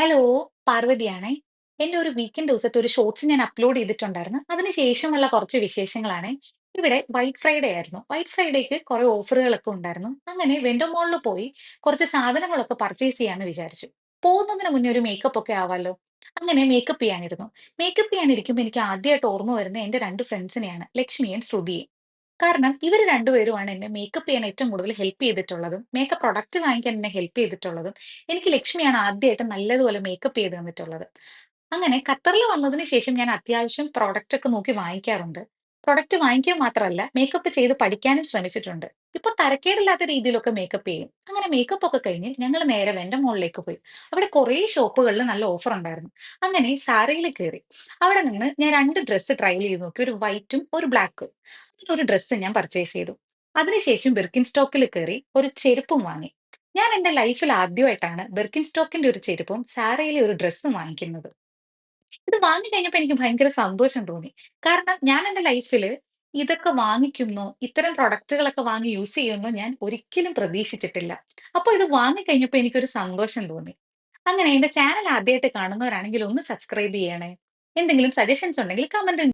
Hello, പാർവതിയാണേ. എന്റെ ഒരു weekend ദിവസത്തെ ഒരു ഷോർട്സ് ഞാൻ അപ്ലോഡ് ചെയ്തിട്ടുണ്ടായിരുന്നു. അതിനുശേഷമുള്ള കുറച്ച് വിശേഷങ്ങളാണ്. ഇവിടെ വൈറ്റ് ഫ്രൈഡേ ആയിരുന്നു. വൈറ്റ് ഫ്രൈഡേക്ക് കുറെ ഓഫറുകളൊക്കെ ഉണ്ടായിരുന്നു. അങ്ങനെ വെൻഡോ മോളിൽ പോയി കുറച്ച് സാധനങ്ങളൊക്കെ പർച്ചേസ് ചെയ്യാന്ന് വിചാരിച്ചു. പോകുന്നതിന് മുന്നേ ഒരു മേക്കപ്പ് ഒക്കെ ആവാലോ. അങ്ങനെ മേക്കപ്പ് ചെയ്യാനിരുന്നു. മേക്കപ്പ് ചെയ്യാനിരിക്കുമ്പോൾ എനിക്ക് ആദ്യമായിട്ട് ഓർമ്മ വരുന്നത് എന്റെ രണ്ട് ഫ്രണ്ട്സിനെയാണ്, ലക്ഷ്മിയും ശ്രുതിയും. കാരണം ഇവര് രണ്ടുപേരുമാണ് എന്നെ മേക്കപ്പ് ചെയ്യാൻ ഏറ്റവും കൂടുതൽ ഹെൽപ്പ് ചെയ്തിട്ടുള്ളതും, മേക്കപ്പ് പ്രൊഡക്റ്റ് വാങ്ങിക്കാൻ എന്നെ ഹെൽപ്പ് ചെയ്തിട്ടുള്ളതും. എനിക്ക് ലക്ഷ്മിയാണ് ആദ്യമായിട്ട് നല്ലതുപോലെ മേക്കപ്പ് ചെയ്ത് തന്നിട്ടുള്ളത്. അങ്ങനെ ഖത്തറിൽ വന്നതിന് ശേഷം ഞാൻ അത്യാവശ്യം പ്രൊഡക്റ്റ് ഒക്കെ നോക്കി വാങ്ങിക്കാറുണ്ട്. പ്രൊഡക്റ്റ് വാങ്ങിക്കുക മാത്രമല്ല, മേക്കപ്പ് ചെയ്ത് പഠിക്കാനും ശ്രമിച്ചിട്ടുണ്ട്. ഇപ്പൊ തരക്കേടില്ലാത്ത രീതിയിലൊക്കെ മേക്കപ്പ് ചെയ്യും. അങ്ങനെ മേക്കപ്പ് ഒക്കെ കഴിഞ്ഞ് ഞങ്ങൾ നേരെ വെന്റെ മോളിലേക്ക് പോയി. അവിടെ കുറേ ഷോപ്പുകളിൽ നല്ല ഓഫർ ഉണ്ടായിരുന്നു. അങ്ങനെ സാരയിൽ കയറി. അവിടെ നിന്ന് ഞാൻ രണ്ട് ഡ്രസ്സ് ട്രയൽ ചെയ്ത് നോക്കി. ഒരു വൈറ്റും ഒരു ബ്ലാക്കും. ഒരു ഡ്രസ്സ് ഞാൻ പർച്ചേസ് ചെയ്തു. അതിനുശേഷം ബിർക്കിൻ സ്റ്റോക്കിൽ കയറി ഒരു ചെരുപ്പും വാങ്ങി. ഞാൻ എന്റെ ലൈഫിൽ ആദ്യമായിട്ടാണ് ബിർക്കിൻ സ്റ്റോക്കിന്റെ ഒരു ചെരുപ്പും സാരയിലെ ഒരു ഡ്രസ്സും വാങ്ങിക്കുന്നത്. ഇത് വാങ്ങി കഴിഞ്ഞപ്പോ എനിക്ക് ഭയങ്കര സന്തോഷം തോന്നി. കാരണം ഞാൻ എന്റെ ലൈഫില് ഇതൊക്കെ വാങ്ങിക്കുന്നോ, ഇത്തരം പ്രൊഡക്റ്റുകളൊക്കെ വാങ്ങി യൂസ് ചെയ്യുമെന്നോ ഞാൻ ഒരിക്കലും പ്രതീക്ഷിച്ചിട്ടില്ല. അപ്പൊ ഇത് വാങ്ങി കഴിഞ്ഞപ്പോ എനിക്കൊരു സന്തോഷം തോന്നി. അങ്ങനെ എന്റെ ചാനൽ ആദ്യമായിട്ട് കാണുന്നവരാണെങ്കിൽ ഒന്ന് സബ്സ്ക്രൈബ് ചെയ്യണേ. എന്തെങ്കിലും സജഷൻസ് ഉണ്ടെങ്കിൽ കമന്റ്